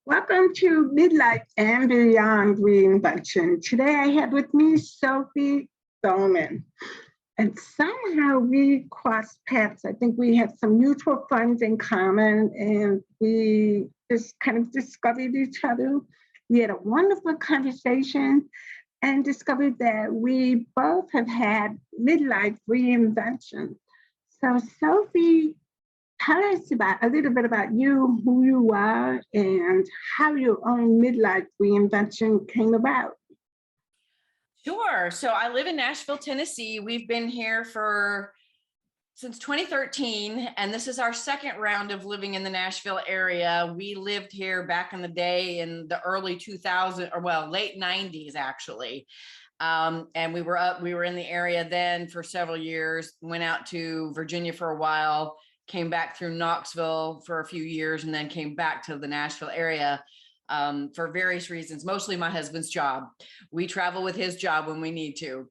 Welcome to Midlife and Beyond Reinvention. Today I have with me Sophie Zollmann. And somehow we crossed paths. I think we had some mutual friends in common and we just kind of discovered each other. We had a wonderful conversation and discovered that we both have had midlife reinvention. So, Sophie, tell us about a little bit about you, who you are, and how your own midlife reinvention came about. Sure. So I live in Nashville, Tennessee. We've been here since 2013, and this is our second round of living in the Nashville area. We lived here back in the day in the early 2000s, or late 90s, actually. And we were in the area then for several years, went out to Virginia for a while, came back through Knoxville for a few years, and then came back to the Nashville area for various reasons, mostly my husband's job. We travel with his job when we need to.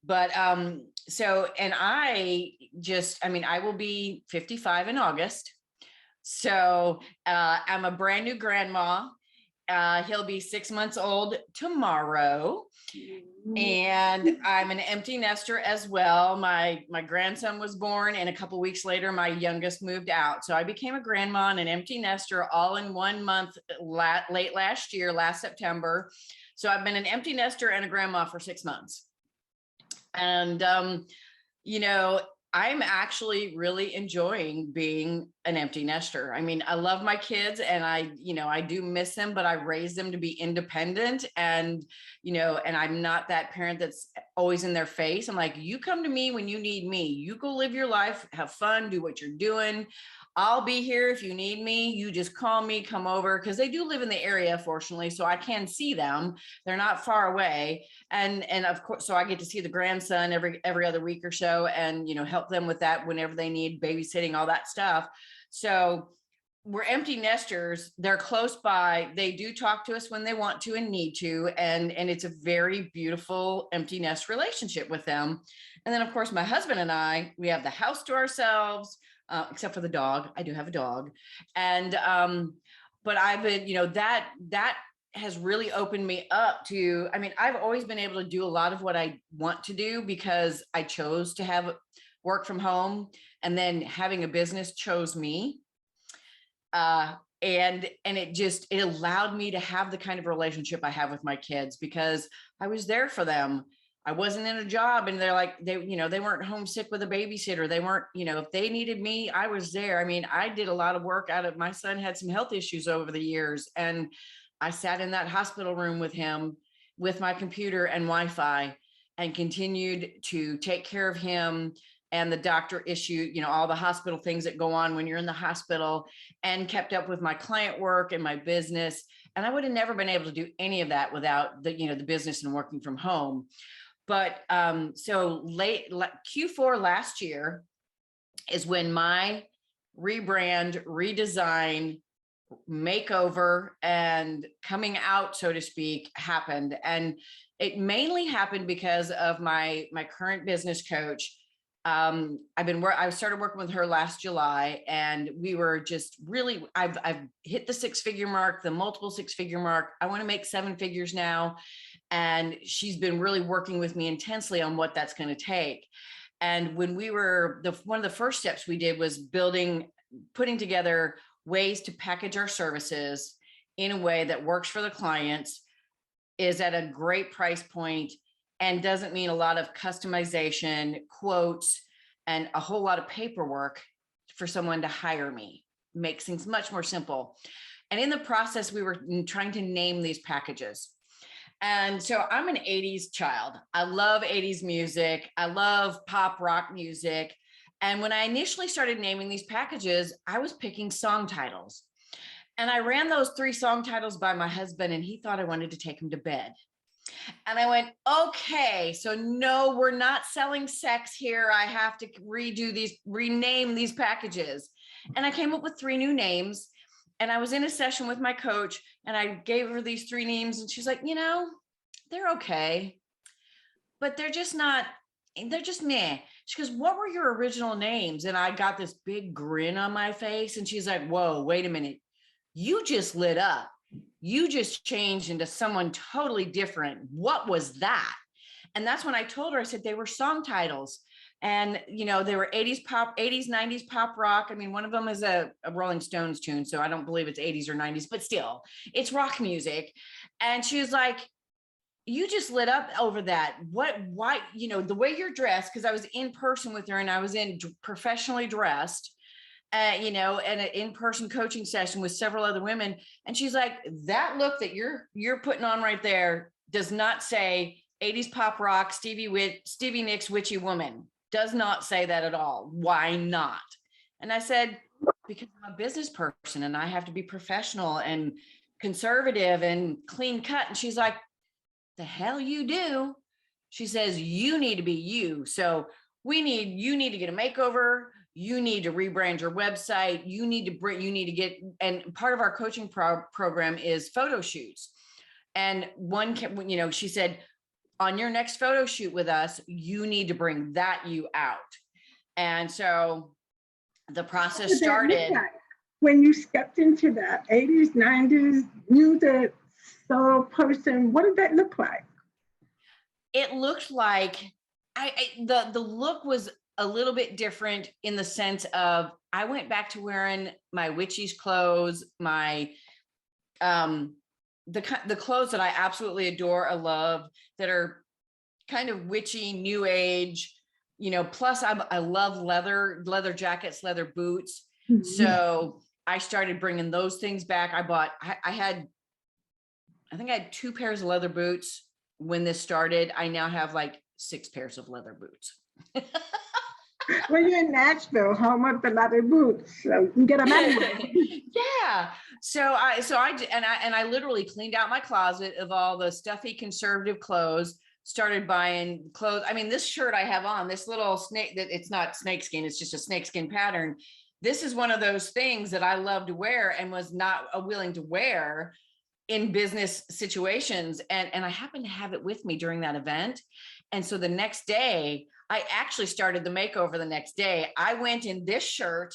But I will be 55 in August. So I'm a brand new grandma. He'll be 6 months old tomorrow. And I'm an empty nester as well. My grandson was born, and a couple of weeks later, my youngest moved out. So I became a grandma and an empty nester all in 1 month, late last year, last September. So I've been an empty nester and a grandma for 6 months. And, I'm actually really enjoying being an empty nester. I mean, I love my kids and I do miss them, but I raised them to be independent and I'm not that parent that's always in their face. I'm like, you come to me when you need me. You go live your life, have fun, do what you're doing. I'll be here if you need me. You just call me, come over, because they do live in the area, fortunately, so I can see them. They're not far away, and of course, so I get to see the grandson every other week or so, and help them with that whenever they need babysitting, all that stuff. So we're empty nesters. They're close by. They do talk to us when they want to and need to, and it's a very beautiful empty nest relationship with them. And then, of course, my husband and I, we have the house to ourselves. Except for the dog. I do have a dog. And, but I've been, that has really opened me up to, I've always been able to do a lot of what I want to do because I chose to have work from home, and then having a business chose me. And it allowed me to have the kind of relationship I have with my kids because I was there for them. I wasn't in a job and they weren't homesick with a babysitter. They weren't, if they needed me, I was there. I did a lot of work my son had some health issues over the years, and I sat in that hospital room with him with my computer and Wi-Fi and continued to take care of him and the doctor issue, all the hospital things that go on when you're in the hospital, and kept up with my client work and my business. And I would have never been able to do any of that without the business and working from home. But so late Q4 last year is when my rebrand, redesign, makeover, and coming out, so to speak, happened. And it mainly happened because of my current business coach. I started working with her last July, and we were just really, I've hit the 6-figure mark, the multiple 6-figure mark. I want to make 7 figures now. And she's been really working with me intensely on what that's going to take. And when one of the first steps we did was putting together ways to package our services in a way that works for the clients, is at a great price point, and doesn't mean a lot of customization, quotes, and a whole lot of paperwork for someone to hire me. Makes things much more simple. And in the process, we were trying to name these packages. And so I'm an 80s child. I love 80s music. I love pop rock music. And when I initially started naming these packages, I was picking song titles. And I ran those 3 song titles by my husband, and he thought I wanted to take him to bed. And I went, okay, so no, we're not selling sex here. I have to rename these packages. And I came up with 3 new names. And I was in a session with my coach, and I gave her these 3 names, and she's like, they're okay, but they're just meh. She goes, what were your original names? And I got this big grin on my face, and she's like, whoa, wait a minute. You just lit up. you just changed into someone totally different. What was that? And that's when I told her, I said, they were song titles. And, they were 80s pop, 80s, 90s pop rock. I mean, one of them is a Rolling Stones tune, so I don't believe it's 80s or 90s, but still, it's rock music. And she was like, you just lit up over that. Why, the way you're dressed, because I was in person with her and I was in professionally dressed, and an in-person coaching session with several other women. And she's like, that look that you're putting on right there does not say 80s pop rock, Stevie Nicks witchy woman. Does not say that at all. Why not? And I said, because I'm a business person and I have to be professional and conservative and clean cut. And she's like, the hell you do? She says, you need to be you. So you need to get a makeover. You need to rebrand your website. You need to get, and part of our coaching program is photo shoots. And she said, on your next photo shoot with us, you need to bring that you out. And so the process started. When you stepped into that 80s, 90s, you the soul person, what did that look like? It looked like the look was a little bit different in the sense of I went back to wearing my witchy's clothes, my the clothes that I absolutely adore, I love, that are kind of witchy, new age, plus I love leather jackets, leather boots. Mm-hmm. So I started bringing those things back. I think I had 2 pairs of leather boots when this started. I now have like 6 pairs of leather boots. Well, you're in Nashville, home of the leather boots, so you can get them anywhere. Yeah. So I literally cleaned out my closet of all the stuffy conservative clothes, started buying clothes. I mean, this shirt I have on, this little snake, that it's not snakeskin, it's just a snakeskin pattern. This is one of those things that I love to wear and was not willing to wear in business situations. And I happened to have it with me during that event. And so the next day, I actually started the makeover the next day. I went in this shirt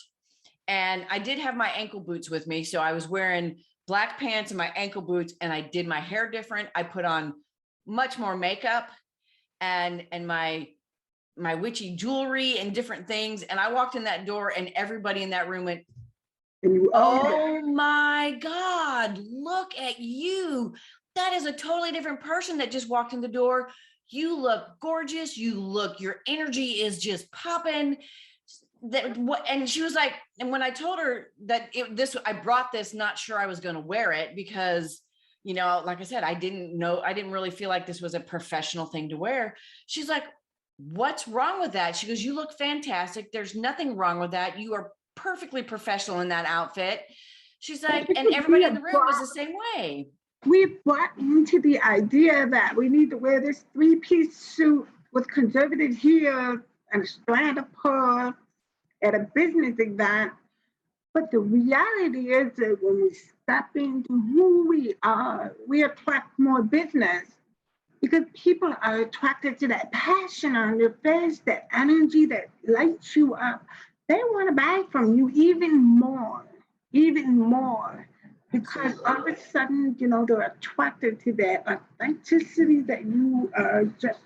and I did have my ankle boots with me. So I was wearing black pants and my ankle boots, and I did my hair different. I put on much more makeup and my witchy jewelry and different things. And I walked in that door and everybody in that room went, oh my God, look at you. That is a totally different person that just walked in the door. You look gorgeous. Your energy is just popping. And she was like, and when I told her that I brought this, not sure I was going to wear it because, like I said, I didn't really feel like this was a professional thing to wear. She's like, what's wrong with that? She goes, you look fantastic. There's nothing wrong with that. You are perfectly professional in that outfit. She's like, and everybody in the room was the same way. We bought into the idea that we need to wear this 3-piece suit with conservative heels and a strand of pearl at a business event. But the reality is that when we step into who we are, we attract more business because people are attracted to that passion on your face, that energy that lights you up. They want to buy from you even more. Because all of a sudden, they're attracted to that authenticity that you are just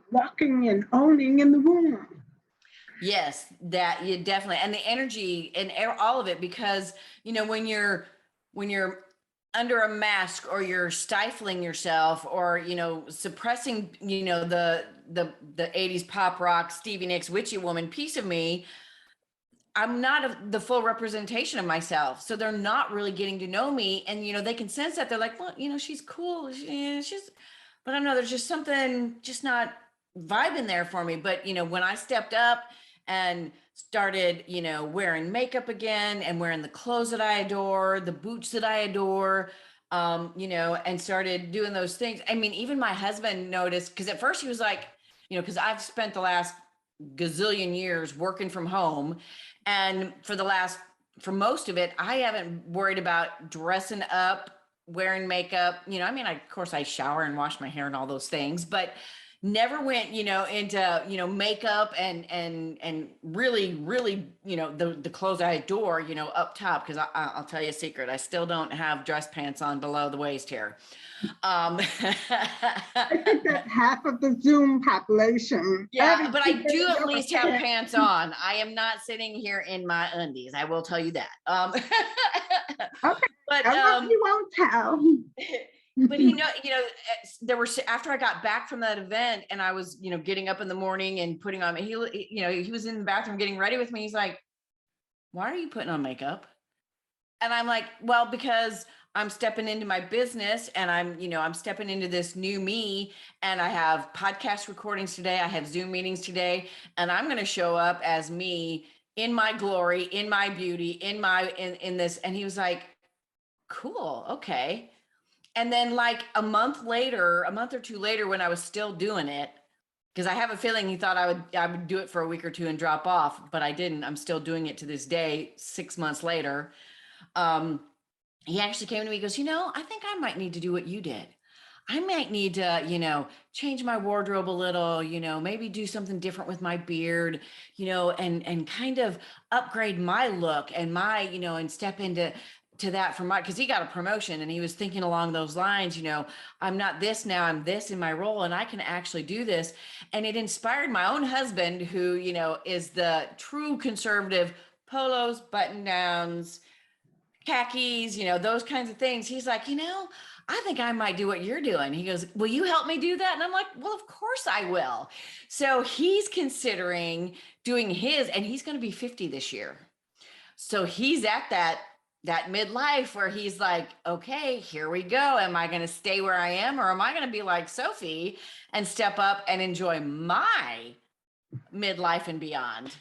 walking and owning in the room. Yes, that you definitely, and the energy and all of it, because, when you're under a mask or you're stifling yourself or, suppressing, the 80s pop rock, Stevie Nicks witchy woman piece of me, I'm not the full representation of myself. So they're not really getting to know me. And, they can sense that. They're like, well, she's cool. But I don't know, there's just something just not vibing there for me. But, when I stepped up and started, wearing makeup again and wearing the clothes that I adore, the boots that I adore, and started doing those things. I mean, even my husband noticed, because at first he was like, because I've spent the last gazillion years working from home. And for most of it, I haven't worried about dressing up, wearing makeup. Of course I shower and wash my hair and all those things, but never went, into, makeup and really, the clothes I adore, up top. Cause I'll tell you a secret. I still don't have dress pants on below the waist here. I think that's half of the Zoom population. Yeah, but I do at Everybody least have pants on. I am not sitting here in my undies. I will tell you that. Okay, but you won't tell. but there were, after I got back from that event and I was, getting up in the morning and putting on, he was in the bathroom getting ready with me. He's like, "Why are you putting on makeup?" And I'm like, "Well, because I'm stepping into my business and I'm stepping into this new me, and I have podcast recordings today. I have Zoom meetings today, and I'm going to show up as me in my glory, in my beauty, in this." And he was like, "Cool. Okay." And then like a month or two later, when I was still doing it, because I have a feeling he thought I would do it for a week or two and drop off, but I didn't. I'm still doing it to this day, 6 months later. He actually came to me, he goes, "I think I might need to do what you did. I might need to, change my wardrobe a little, maybe do something different with my beard, and kind of upgrade my look and my, and step into that for my," because he got a promotion and he was thinking along those lines, "I'm not this now, I'm this in my role, and I can actually do this." And it inspired my own husband, who, is the true conservative, polos, button downs, khakis, those kinds of things. He's like, "I think I might do what you're doing." He goes, "Will you help me do that?" And I'm like, "Well, of course I will." So he's considering doing his, and he's going to be 50 this year. So he's at that midlife where he's like, "Okay, here we go. Am I going to stay where I am, or am I going to be like Sophie and step up and enjoy my midlife and beyond?"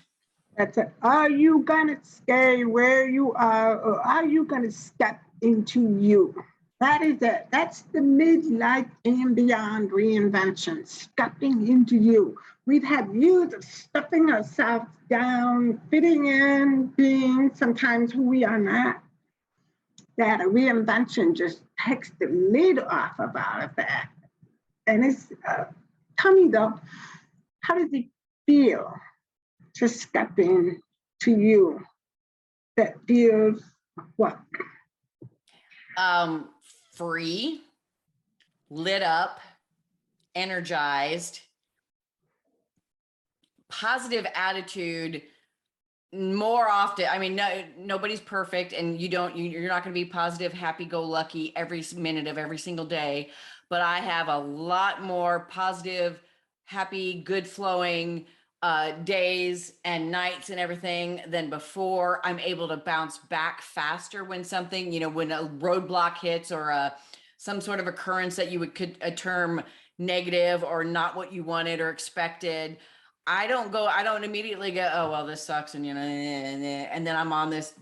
That's it. Are you gonna stay where you are, or are you gonna step into you? That is it. That's the midlife and beyond reinvention, stepping into you. We've had years of stuffing ourselves down, fitting in, being sometimes who we are not. That a reinvention just takes the lid off of all of that. And it's, tell me though, how does it feel to step in to you that feels what? Free, lit up, energized, positive attitude more often. I mean, nobody's perfect, and you're not going to be positive, happy go lucky every minute of every single day. But I have a lot more positive, happy, good flowing days and nights and everything than before. I'm able to bounce back faster when something, when a roadblock hits, or some sort of occurrence that you could a term negative or not what you wanted or expected. I don't immediately go, "Oh, well, this sucks." And, and then I'm on this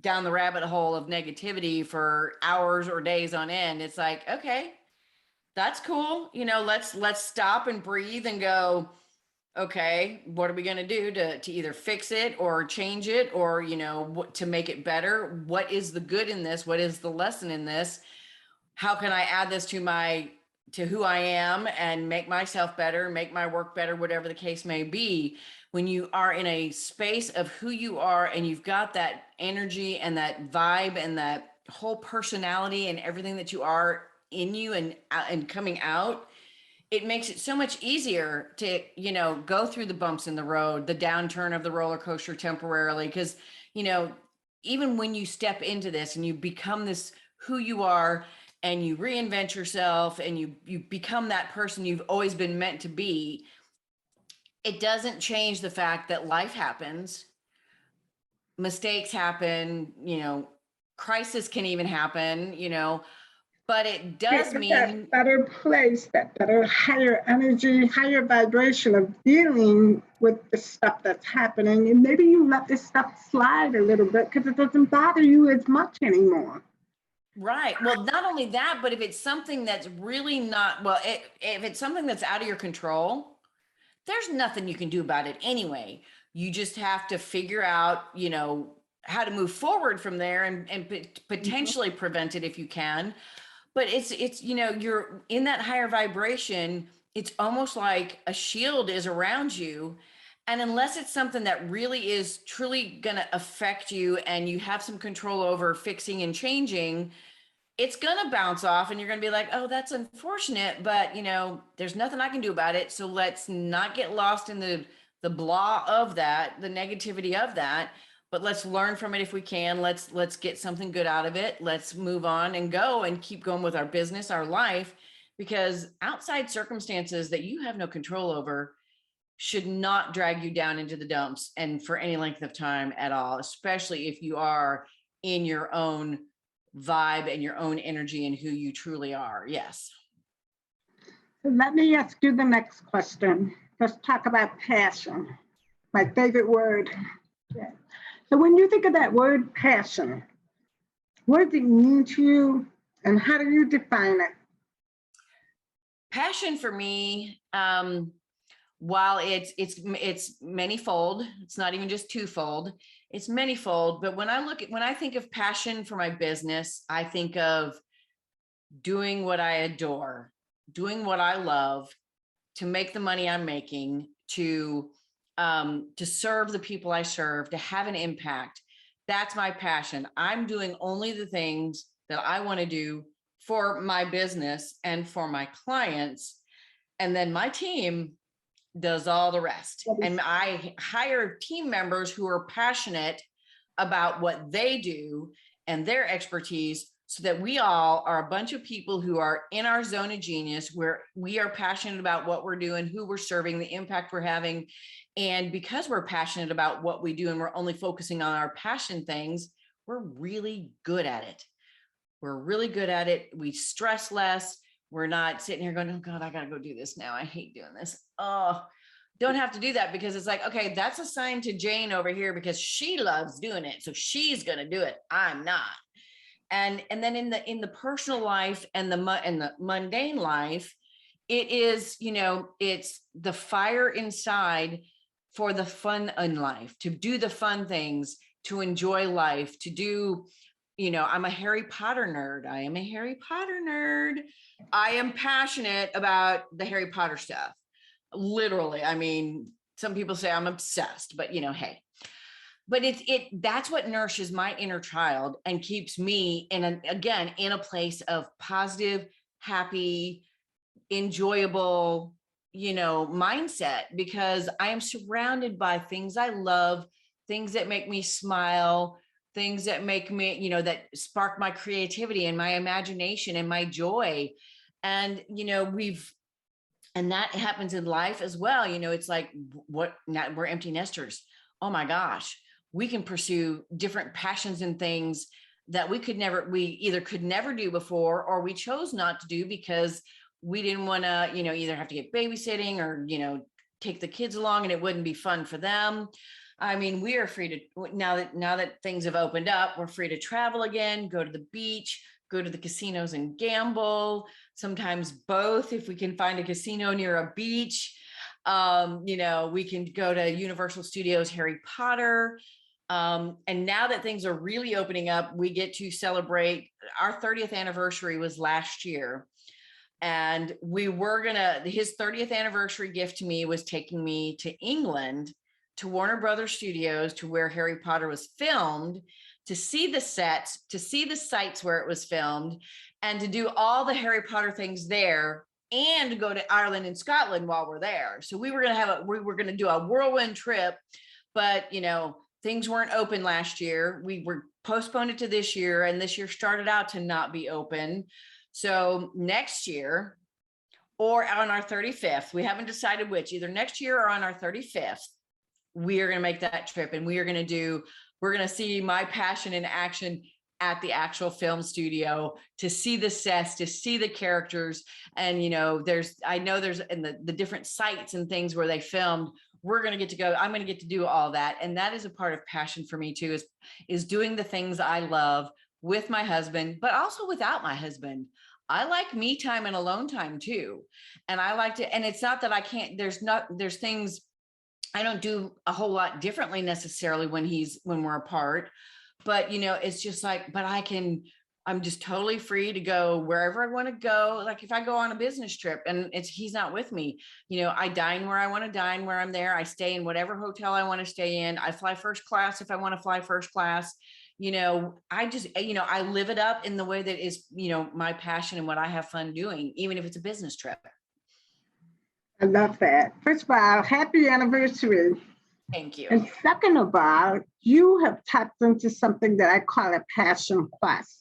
down the rabbit hole of negativity for hours or days on end. It's like, okay, that's cool. Let's stop and breathe and go, okay, what are we going to do to either fix it or change it, or, to make it better? What is the good in this? What is the lesson in this? How can I add this to who I am and make myself better, make my work better, whatever the case may be? When you are in a space of who you are and you've got that energy and that vibe and that whole personality and everything that you are in you and coming out, it makes it so much easier to, go through the bumps in the road, the downturn of the roller coaster temporarily. Because, even when you step into this and you become this who you are, and you reinvent yourself and you become that person you've always been meant to be, it doesn't change the fact that life happens, mistakes happen, crisis can even happen, but it does mean that better place, that better higher energy, higher vibration of dealing with the stuff that's happening. And maybe you let this stuff slide a little bit because it doesn't bother you as much anymore. Right. Well, not only that, but if it's something that's really not, well, if it's something that's out of your control, there's nothing you can do about it anyway. You just have to figure out, how to move forward from there and potentially prevent it if you can. But it's, you're in that higher vibration it's almost like a shield is around you. And unless it's something that really is truly going to affect you and you have some control over fixing and changing, it's going to bounce off and you're going to be like, oh, that's unfortunate, but there's nothing I can do about it. So let's not get lost in the blah of that, the negativity of that, but let's learn from it if we can. Let's get something good out of it. Let's move on and go and keep going with our business, our life, because outside circumstances that you have no control over should not drag you down into the dumps and for any length of time at all, especially if you are in your own vibe and your own energy and who you truly are. Yes. Let me ask you the next question. Let's talk about passion, my favorite word. Yeah. So when you think of that word passion, what does it mean to you and how do you define it? Passion for me, while it's manyfold, it's not even just twofold, it's manyfold. But when I think of passion for my business, I think of doing what I adore, doing what I love, to make the money I'm making, to serve the people I serve, to have an impact. That's my passion. I'm doing only the things that I want to do for my business and for my clients. And then my team does all the rest. And I hire team members who are passionate about what they do and their expertise, so that we all are a bunch of people who are in our zone of genius, where we are passionate about what we're doing, who we're serving, the impact we're having. And because we're passionate about what we do and we're only focusing on our passion things, we're really good at it. We're really good at it. We stress less. We're not sitting here going, oh God, I got to go do this now. I hate doing this. Oh, don't have to do that, because it's like, okay, that's assigned to Jane over here because she loves doing it. So she's going to do it. I'm not. And then in the personal life and the mundane life, it is, it's the fire inside for the fun in life, to do the fun things, to enjoy life, to do, I'm a Harry Potter nerd. I am a Harry Potter nerd. I am passionate about the Harry Potter stuff. Literally. I mean, some people say I'm obsessed, but hey. But that's what nourishes my inner child and keeps me in a place of positive, happy, enjoyable, mindset, because I am surrounded by things I love, things that make me smile, things that make me, that spark my creativity and my imagination and my joy. And, and that happens in life as well. It's like, we're empty nesters. Oh my gosh, we can pursue different passions and things that we either could never do before, or we chose not to do because we didn't want to, either have to get babysitting or, take the kids along and it wouldn't be fun for them. I mean, we are free to, now that things have opened up, we're free to travel again, go to the beach, go to the casinos and gamble, sometimes both if we can find a casino near a beach. We can go to Universal Studios, Harry Potter. And now that things are really opening up, we get to celebrate. Our 30th anniversary was last year. And his 30th anniversary gift to me was taking me to England, to Warner Brothers Studios, to where Harry Potter was filmed, to see the sets, to see the sites where it was filmed, and to do all the Harry Potter things there, and to go to Ireland and Scotland while we're there. So we were going to do a whirlwind trip, but things weren't open last year. We were postponed it to this year, and this year started out to not be open. So next year, or on our 35th, we haven't decided which, either next year or on our 35th, we are going to make that trip, and we're going to see my passion in action at the actual film studio, to see the sets, to see the characters. And, there's in the different sites and things where they filmed, we're going to get to go. I'm going to get to do all that. And that is a part of passion for me too, is doing the things I love with my husband, but also without my husband. I like me time and alone time too. And I like to, and it's not that I can't, there's things I don't do a whole lot differently necessarily when we're apart, but it's just like, but I can I'm just totally free to go wherever I want to go. Like if I go on a business trip and he's not with me, I dine where I want to dine, where I'm there. I stay in whatever hotel I want to stay in. I fly first class if I want to fly first class. I just, I live it up in the way that is, my passion and what I have fun doing, even if it's a business trip. I love that. First of all, happy anniversary. Thank you. And second of all, you have tapped into something that I call a passion quest.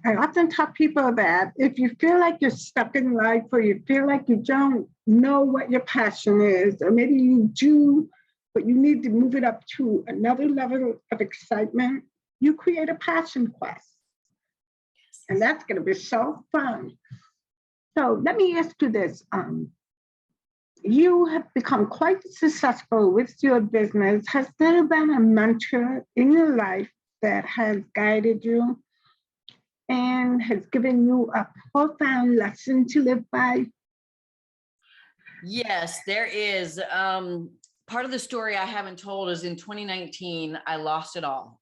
I often tell people that if you feel like you're stuck in life or you feel like you don't know what your passion is, or maybe you do, but you need to move it up to another level of excitement, you create a passion quest. And that's going to be so fun. So let me ask you this. You have become quite successful with your business. Has there been a mentor in your life that has guided you and has given you a profound lesson to live by? Yes, there is. Part of the story I haven't told is in 2019, I lost it all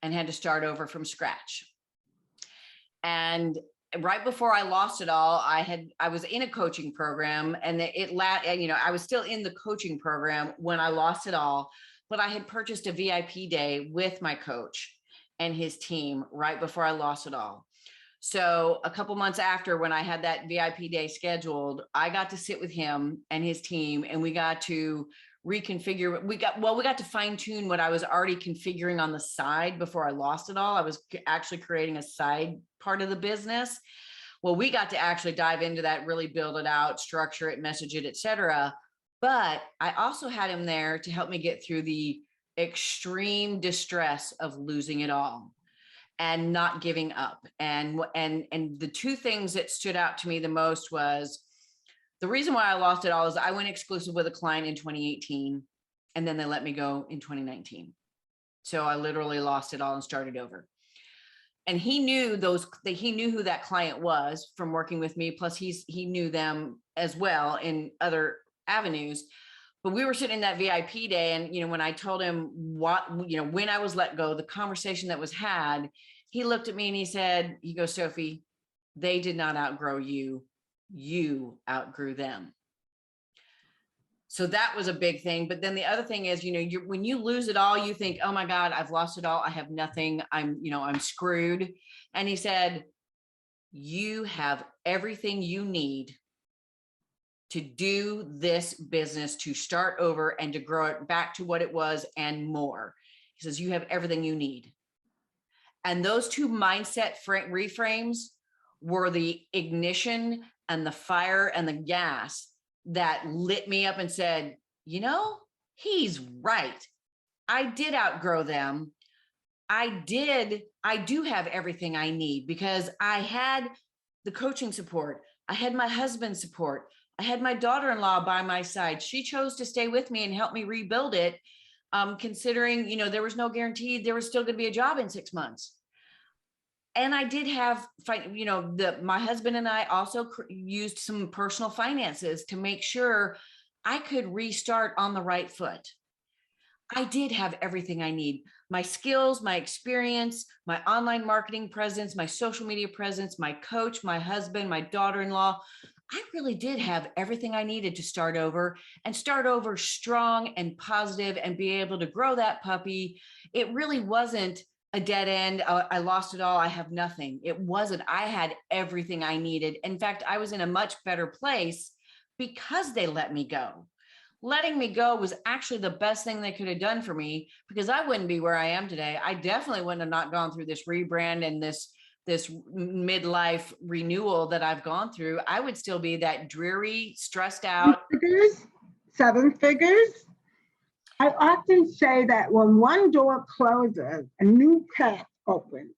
and had to start over from scratch. And right before I lost it all, I was in a coaching program, and I was still in the coaching program when I lost it all, but I had purchased a VIP day with my coach and his team right before I lost it all. So a couple months after, when I had that VIP day scheduled, I got to sit with him and his team, and we got to reconfigure. We got to fine tune what I was already configuring on the side before I lost it all. I was actually creating a side part of the business. Well, we got to actually dive into that, really build it out, structure it, message it, etc. But I also had him there to help me get through the extreme distress of losing it all and not giving up. And the two things that stood out to me the most was the reason why I lost it all is I went exclusive with a client in 2018, and then they let me go in 2019. So I literally lost it all and started over. And he knew who that client was from working with me. Plus he knew them as well in other avenues. But we were sitting in that VIP day, and when I told him when I was let go, the conversation that was had, he looked at me and he goes, Sophie, they did not outgrow you. You outgrew them. So that was a big thing. But then the other thing is, when you lose it all, you think, oh my God, I've lost it all. I have nothing. I'm screwed. And he said, you have everything you need to do this business, to start over and to grow it back to what it was and more. He says, you have everything you need. And those two mindset reframes were the ignition and the fire and the gas that lit me up and said, he's right. I did outgrow them. I do have everything I need because I had the coaching support. I had my husband's support. I had my daughter-in-law by my side. She chose to stay with me and help me rebuild it. Considering, there was no guarantee there was still going to be a job in 6 months. And I did have, my husband and I also used some personal finances to make sure I could restart on the right foot. I did have everything I need. My skills, my experience, my online marketing presence, my social media presence, my coach, my husband, my daughter-in-law. I really did have everything I needed to start over strong and positive and be able to grow that puppy. It really wasn't a dead end. I lost it all. I have nothing. It wasn't. I had everything I needed. In fact, I was in a much better place because they let me go. Letting me go was actually the best thing they could have done for me, because I wouldn't be where I am today. I definitely wouldn't have not gone through this rebrand and this midlife renewal that I've gone through. I would still be that dreary, stressed out. 7 figures. I often say that when one door closes, a new path opens.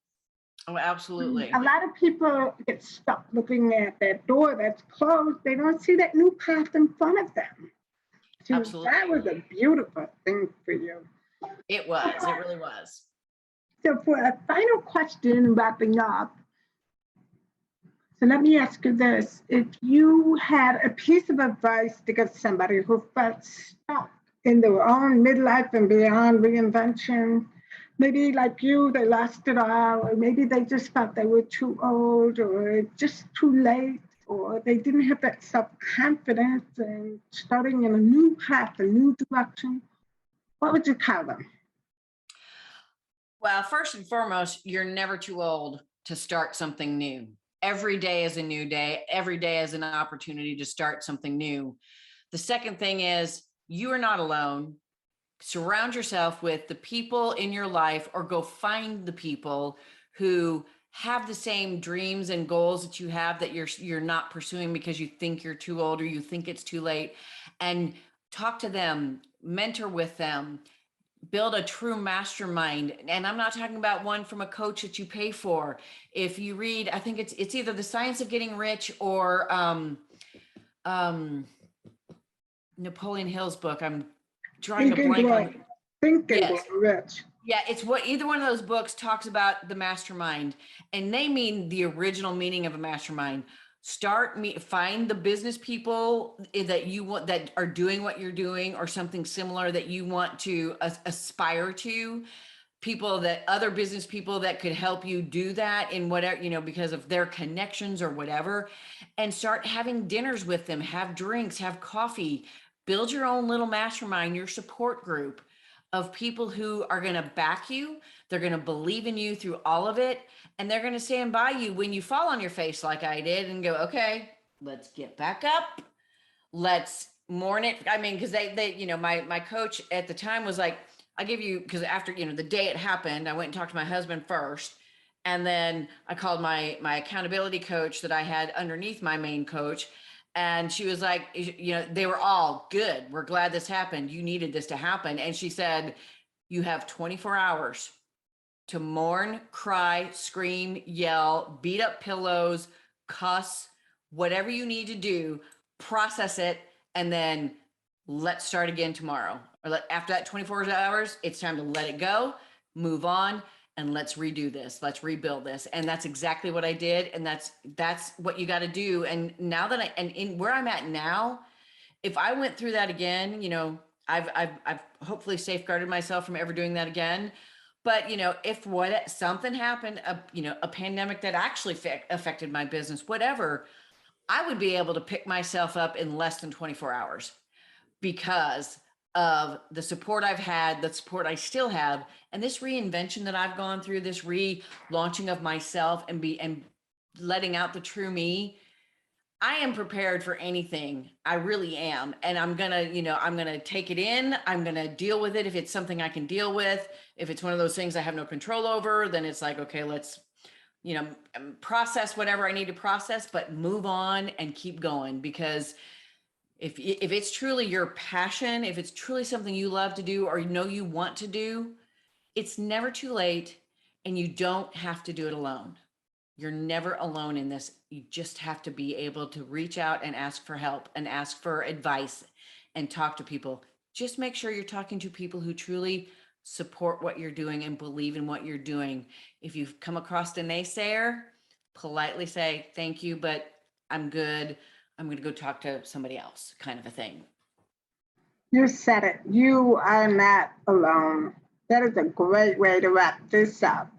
Oh, absolutely. A lot of people get stuck looking at that door that's closed. They don't see that new path in front of them. So absolutely. That was a beautiful thing for you. It was. It really was. So for a final question, wrapping up, so let me ask you this. If you had a piece of advice to give somebody who felt stuck in their own midlife and beyond reinvention, maybe like you, they lost it all, or maybe they just felt they were too old or just too late, or they didn't have that self-confidence and starting in a new path, a new direction, what would you tell them? Well, first and foremost, you're never too old to start something new. Every day is a new day. Every day is an opportunity to start something new. The second thing is you are not alone. Surround yourself with the people in your life, or go find the people who have the same dreams and goals that you have that you're not pursuing because you think you're too old or you think it's too late, and talk to them, mentor with them, build a true mastermind. And I'm not talking about one from a coach that you pay for. If you read, I think it's either The Science of Getting Rich or Napoleon Hill's book. I'm drawing a Think and blank grow. on. Think and grow Yes. rich. Yeah, it's what either one of those books talks about the mastermind, and they mean the original meaning of a mastermind. Find the business people that you want, that are doing what you're doing or something similar that you want to aspire to. Other business people that could help you do that in whatever, because of their connections or whatever, and start having dinners with them, have drinks, have coffee, build your own little mastermind, your support group of people who are going to back you. They're going to believe in you through all of it. And they're going to stand by you when you fall on your face like I did and go, okay, let's get back up. Let's mourn it. I mean, because my coach at the time was like, I'll give you, because after, the day it happened, I went and talked to my husband first. And then I called my accountability coach that I had underneath my main coach. And she was like, they were all good. We're glad this happened. You needed this to happen. And she said, you have 24 hours to mourn, cry, scream, yell, beat up pillows, cuss, whatever you need to do, process it, and then let's start again tomorrow. Or after that 24 hours, it's time to let it go, move on, and let's redo this. Let's rebuild this. And that's exactly what I did. And that's what you got to do. And now that in where I'm at now, if I went through that again, I've hopefully safeguarded myself from ever doing that again. But if something happened, a pandemic that actually affected my business, whatever, I would be able to pick myself up in less than 24 hours because of the support I've had, the support I still have, and this reinvention that I've gone through, this relaunching of myself and letting out the true me. I am prepared for anything. I really am. And I'm going to take it in. I'm going to deal with it. If it's something I can deal with, if it's one of those things I have no control over, then it's like, okay, let's, process whatever I need to process, but move on and keep going. Because if it's truly your passion, if it's truly something you love to do, or you want to do, it's never too late, and you don't have to do it alone. You're never alone in this. You just have to be able to reach out and ask for help and ask for advice and talk to people. Just make sure you're talking to people who truly support what you're doing and believe in what you're doing. If you've come across a naysayer, politely say, thank you, but I'm good. I'm going to go talk to somebody else, kind of a thing. You said it. You are not alone. That is a great way to wrap this up.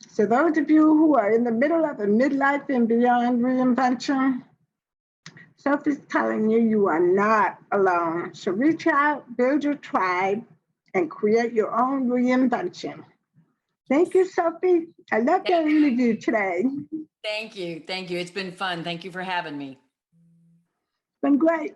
So those of you who are in the middle of a midlife and beyond reinvention, Sophie's telling you you are not alone. So reach out, build your tribe, and create your own reinvention. Thank you, Sophie. I love your interview today. Thank you. Thank you. It's been fun. Thank you for having me. It's been great.